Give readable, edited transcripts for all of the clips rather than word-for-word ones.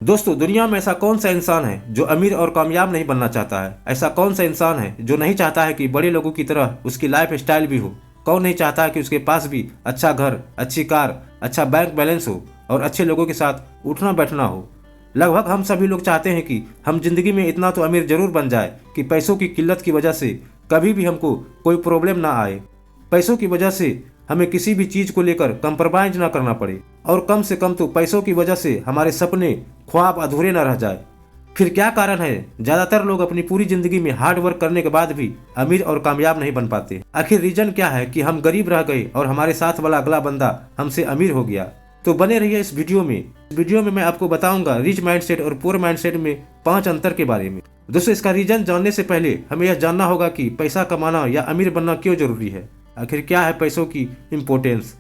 दोस्तों, दुनिया में ऐसा कौन सा इंसान है जो अमीर और कामयाब नहीं बनना चाहता है। ऐसा कौन सा इंसान है जो नहीं चाहता है कि बड़े लोगों की तरह उसकी लाइफ स्टाइल भी हो। कौन नहीं चाहता है कि उसके पास भी अच्छा घर, अच्छी कार, अच्छा बैंक बैलेंस हो और अच्छे लोगों के साथ उठना बैठना हो। लगभग हम सभी लोग चाहते हैं कि हम जिंदगी में इतना तो अमीर जरूर बन जाए कि पैसों की किल्लत की वजह से कभी भी हमको कोई प्रॉब्लम ना आए। पैसों की वजह से हमें किसी भी चीज को लेकर कंप्रोमाइज ना करना पड़े और कम से कम तो पैसों की वजह से हमारे सपने, ख्वाब अधूरे ना रह जाए। फिर क्या कारण है ज्यादातर लोग अपनी पूरी जिंदगी में हार्ड वर्क करने के बाद भी अमीर और कामयाब नहीं बन पाते। आखिर रीजन क्या है कि हम गरीब रह गए और हमारे साथ वाला अगला बंदा हमसे अमीर हो गया। तो बने रहिए इस वीडियो में मैं आपको बताऊंगा रिच माइंडसेट और पुअर माइंडसेट में 5 अंतर के बारे में। दोस्तों, इसका रीजन जानने से पहले हमें यह जानना होगा कि पैसा कमाना या अमीर बनना क्यों जरूरी है। आखिर क्या है पैसों की इम्पोर्टेंस।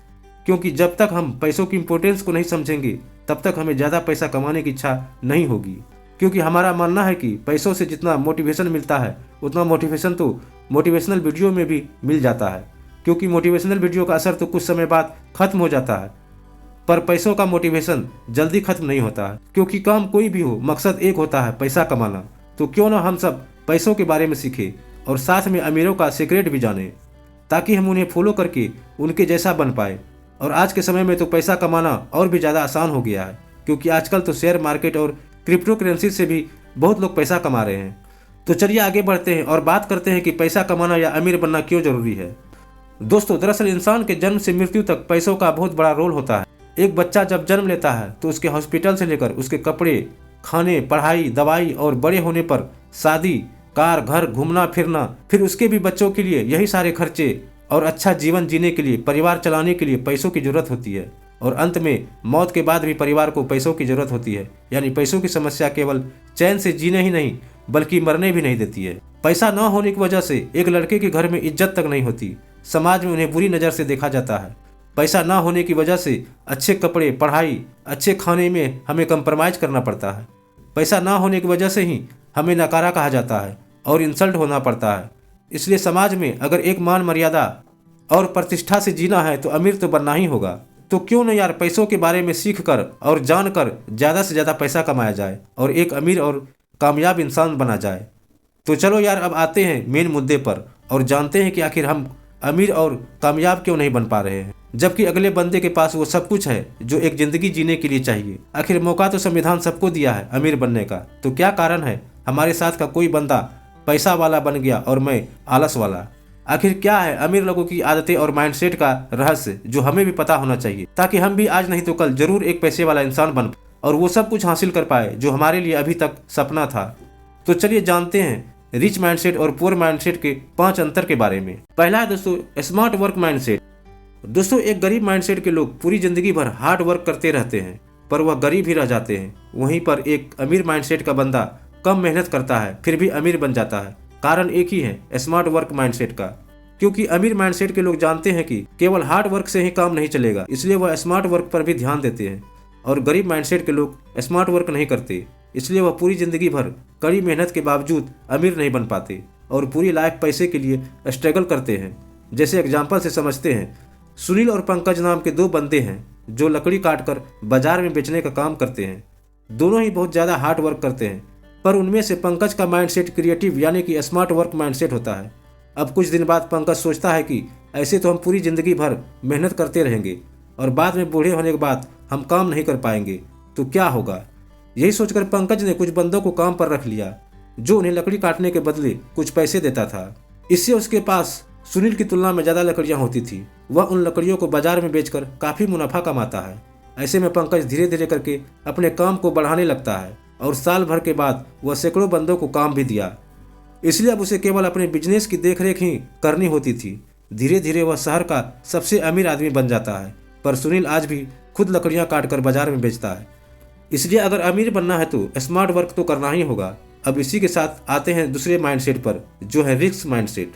क्योंकि जब तक हम पैसों की इम्पोर्टेंस को नहीं समझेंगे तब तक हमें ज़्यादा पैसा कमाने की इच्छा नहीं होगी। क्योंकि हमारा मानना है कि पैसों से जितना मोटिवेशन मिलता है उतना मोटिवेशन तो मोटिवेशनल वीडियो में भी मिल जाता है। क्योंकि मोटिवेशनल वीडियो का असर तो कुछ समय बाद खत्म हो जाता है, पर पैसों का मोटिवेशन जल्दी खत्म नहीं होता है। क्योंकि काम कोई भी हो, मकसद एक होता है, पैसा कमाना। तो क्यों ना हम सब पैसों के बारे में सीखें और साथ में अमीरों का सीक्रेट भी जानें, ताकि हम उन्हें फॉलो करके उनके जैसा बन पाए। और आज के समय में तो पैसा कमाना और भी ज़्यादा आसान हो गया है, क्योंकि आजकल तो शेयर मार्केट और क्रिप्टो करेंसी से भी बहुत लोग पैसा कमा रहे हैं। तो चलिए आगे बढ़ते हैं और बात करते हैं कि पैसा कमाना या अमीर बनना क्यों जरूरी है। दोस्तों, दरअसल इंसान के जन्म से मृत्यु तक पैसों का बहुत बड़ा रोल होता है। एक बच्चा जब जन्म लेता है तो उसके हॉस्पिटल से लेकर उसके कपड़े, खाने, पढ़ाई, दवाई और बड़े होने पर शादी, कार, घर, घूमना फिरना, फिर उसके भी बच्चों के लिए यही सारे खर्चे और अच्छा जीवन जीने के लिए, परिवार चलाने के लिए पैसों की जरूरत होती है। और अंत में मौत के बाद भी परिवार को पैसों की जरूरत होती है। यानी पैसों की समस्या केवल चैन से जीने ही नहीं बल्कि मरने भी नहीं देती है। पैसा न होने की वजह से एक लड़के के घर में इज्जत तक नहीं होती, समाज में उन्हें बुरी नज़र से देखा जाता है। पैसा ना होने की वजह से अच्छे कपड़े, पढ़ाई, अच्छे खाने में हमें कंप्रोमाइज करना पड़ता है। पैसा ना होने की वजह से ही हमें नकारा कहा जाता है और इंसल्ट होना पड़ता है। इसलिए समाज में अगर एक मान मर्यादा और प्रतिष्ठा से जीना है तो अमीर तो बनना ही होगा। तो क्यों न यार पैसों के बारे में सीख कर और जान कर ज़्यादा से ज़्यादा पैसा कमाया जाए और एक अमीर और कामयाब इंसान बना जाए। तो चलो यार, अब आते हैं मेन मुद्दे पर और जानते हैं कि आखिर हम अमीर और कामयाब क्यों नहीं बन पा रहे हैं, जबकि अगले बंदे के पास वो सब कुछ है जो एक जिंदगी जीने के लिए चाहिए। आखिर मौका तो संविधान सबको दिया है अमीर बनने का, तो क्या कारण है हमारे साथ का कोई बंदा पैसा वाला बन गया और मैं आलस वाला। आखिर क्या है अमीर लोगों की आदतें और माइंडसेट का रहस्य जो हमें भी पता होना चाहिए, ताकि हम भी आज नहीं तो कल जरूर एक पैसे वाला इंसान बन और वो सब कुछ हासिल कर पाए जो हमारे लिए अभी तक सपना था। तो चलिए जानते हैं रिच माइंडसेट और पुअर माइंडसेट के 5 अंतर के बारे में। पहला है दोस्तों स्मार्ट वर्क माइंडसेट। दोस्तों, एक गरीब माइंडसेट के लोग पूरी जिंदगी भर हार्ड वर्क करते रहते हैं पर वह गरीब ही रह जाते हैं। वहीं पर एक अमीर माइंडसेट का बंदा कम मेहनत करता है फिर भी अमीर बन जाता है। कारण एक ही है, स्मार्ट वर्क माइंडसेट का। क्योंकि अमीर माइंडसेट के लोग जानते हैं कि केवल हार्ड वर्क से ही काम नहीं चलेगा, इसलिए वह स्मार्ट वर्क पर भी ध्यान देते हैं। और गरीब माइंडसेट के लोग स्मार्ट वर्क नहीं करते, इसलिए वह पूरी जिंदगी भर कड़ी मेहनत के बावजूद अमीर नहीं बन पाते और पूरी लाइफ पैसे के लिए स्ट्रगल करते हैं। जैसे एग्जाम्पल से समझते हैं, सुनील और पंकज नाम के 2 बंदे हैं जो लकड़ी काटकर बाजार में बेचने का काम करते हैं। दोनों ही बहुत ज़्यादा हार्ड वर्क करते हैं, पर उनमें से पंकज का माइंडसेट क्रिएटिव यानी कि स्मार्ट वर्क माइंडसेट होता है। अब कुछ दिन बाद पंकज सोचता है कि ऐसे तो हम पूरी जिंदगी भर मेहनत करते रहेंगे और बाद में बूढ़े होने के बाद हम काम नहीं कर पाएंगे, तो क्या होगा। यही सोचकर पंकज ने कुछ बंदों को काम पर रख लिया जो उन्हें लकड़ी काटने के बदले कुछ पैसे देता था। इससे उसके पास सुनील की तुलना में ज़्यादा लकड़ियाँ होती थी। वह उन लकड़ियों को बाजार में बेचकर काफ़ी मुनाफा कमाता है। ऐसे में पंकज धीरे धीरे करके अपने काम को बढ़ाने लगता है और साल भर के बाद वह सैकड़ों बंदों को काम भी दिया। इसलिए अब उसे केवल अपने बिजनेस की देखरेख ही करनी होती थी। धीरे धीरे वह शहर का सबसे अमीर आदमी बन जाता है। पर सुनील आज भी खुद लकड़ियाँ काटकर बाजार में बेचता है। इसलिए अगर अमीर बनना है तो स्मार्ट वर्क तो करना ही होगा। अब इसी के साथ आते हैं दूसरे माइंडसेट पर जो है रिस्क माइंडसेट।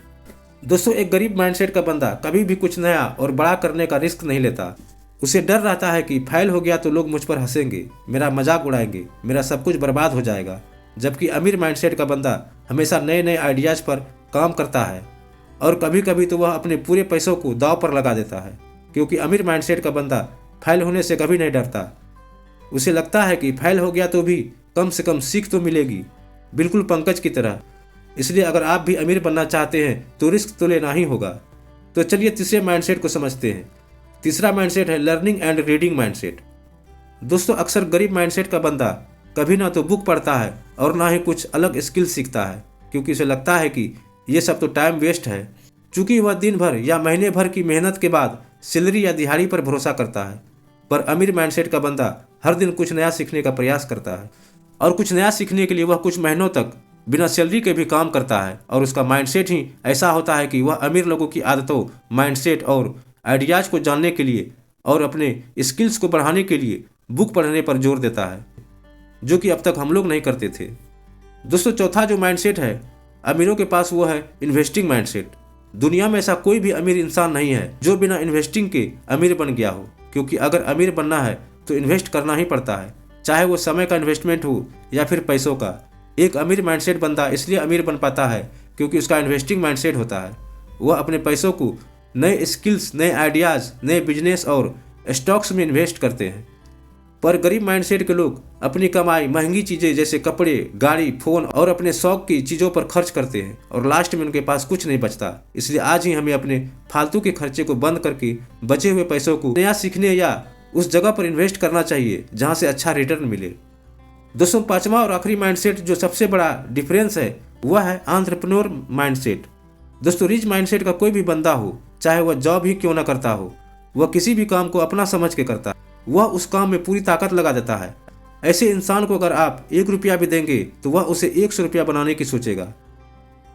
दोस्तों, एक गरीब माइंडसेट का बंदा कभी भी कुछ नया और बड़ा करने का रिस्क नहीं लेता। उसे डर रहता है कि फेल हो गया तो लोग मुझ पर हंसेंगे, मेरा मजाक उड़ाएंगे, मेरा सब कुछ बर्बाद हो जाएगा। जबकि अमीर माइंडसेट का बंदा हमेशा नए नए आइडियाज़ पर काम करता है और कभी कभी तो वह अपने पूरे पैसों को दांव पर लगा देता है। क्योंकि अमीर माइंडसेट का बंदा फेल होने से कभी नहीं डरता। उसे लगता है कि फेल हो गया तो भी कम से कम सीख तो मिलेगी, बिल्कुल पंकज की तरह। इसलिए अगर आप भी अमीर बनना चाहते हैं तो रिस्क तो लेना ही होगा। तो चलिए तीसरे माइंडसेट को समझते हैं। तीसरा माइंडसेट है लर्निंग एंड रीडिंग माइंडसेट। दोस्तों, अक्सर गरीब माइंडसेट का बंदा कभी ना तो बुक पढ़ता है और ना ही कुछ अलग स्किल सीखता है, क्योंकि उसे लगता है कि ये सब तो टाइम वेस्ट है। चूंकि वह दिन भर या महीने भर की मेहनत के बाद सैलरी या दिहाड़ी पर भरोसा करता है। पर अमीर माइंडसेट का बंदा हर दिन कुछ नया सीखने का प्रयास करता है, और कुछ नया सीखने के लिए वह कुछ महीनों तक बिना सैलरी के भी काम करता है। और उसका माइंडसेट ही ऐसा होता है कि वह अमीर लोगों की आदतों, माइंडसेट और आइडियाज़ को जानने के लिए और अपने स्किल्स को बढ़ाने के लिए बुक पढ़ने पर जोर देता है, जो कि अब तक हम लोग नहीं करते थे। दोस्तों, चौथा जो माइंडसेट है अमीरों के पास, वो है इन्वेस्टिंग माइंडसेट। दुनिया में ऐसा कोई भी अमीर इंसान नहीं है जो बिना इन्वेस्टिंग के अमीर बन गया हो, क्योंकि अगर अमीर बनना है तो इन्वेस्ट करना ही पड़ता है, चाहे वो समय का इन्वेस्टमेंट हो या फिर पैसों का। एक अमीर माइंडसेट बंदा इसलिए अमीर बन पाता है क्योंकि उसका इन्वेस्टिंग माइंडसेट होता है। वह अपने पैसों को नए स्किल्स, नए आइडियाज़, नए बिजनेस और स्टॉक्स में इन्वेस्ट करते हैं। पर गरीब माइंडसेट के लोग अपनी कमाई महंगी चीज़ें जैसे कपड़े, गाड़ी, फोन और अपने शौक की चीज़ों पर खर्च करते हैं, और लास्ट में उनके पास कुछ नहीं बचता। इसलिए आज ही हमें अपने फालतू के खर्चे को बंद करके बचे हुए पैसों को नया सीखने या उस जगह पर इन्वेस्ट करना चाहिए जहां से अच्छा रिटर्न मिले। दोस्तों, पांचवा और आखिरी माइंडसेट जो सबसे बड़ा डिफरेंस है वह है एंटरप्रेन्योर माइंडसेट। दोस्तों, रिच माइंडसेट का कोई भी बंदा हो, चाहे वह जॉब ही क्यों ना करता हो, वह किसी भी काम को अपना समझ के करता है। वह उस काम में पूरी ताकत लगा देता है। ऐसे इंसान को अगर आप 1 रुपया भी देंगे तो वह उसे 100 रुपया बनाने की सोचेगा।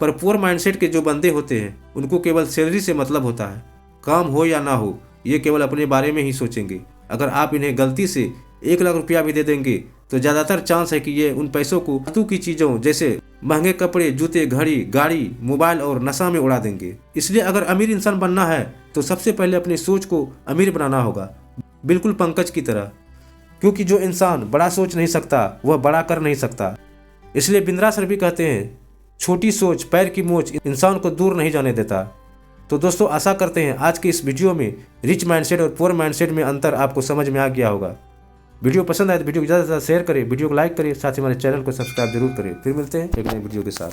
पर पुअर माइंडसेट के जो बंदे होते हैं उनको केवल सैलरी से मतलब होता है। काम हो या ना हो, ये केवल अपने बारे में ही सोचेंगे। अगर आप इन्हें गलती से 1 लाख रुपया भी दे देंगे तो ज़्यादातर चांस है कि ये उन पैसों को फालतू की चीज़ों जैसे महंगे कपड़े, जूते, घड़ी, गाड़ी, मोबाइल और नशा में उड़ा देंगे। इसलिए अगर अमीर इंसान बनना है तो सबसे पहले अपनी सोच को अमीर बनाना होगा, बिल्कुल पंकज की तरह। क्योंकि जो इंसान बड़ा सोच नहीं सकता वह बड़ा कर नहीं सकता। इसलिए बिंद्रा सर भी कहते हैं, छोटी सोच पैर की मोच इंसान को दूर नहीं जाने देता। तो दोस्तों, आशा करते हैं आज की इस वीडियो में रिच माइंडसेट और पुअर माइंडसेट में अंतर आपको समझ में आ गया होगा। वीडियो पसंद आए तो वीडियो को ज़्यादा से ज़्यादा शेयर करें, वीडियो को लाइक करें, साथ ही हमारे चैनल को सब्सक्राइब जरूर करें। फिर मिलते हैं एक नई वीडियो के साथ।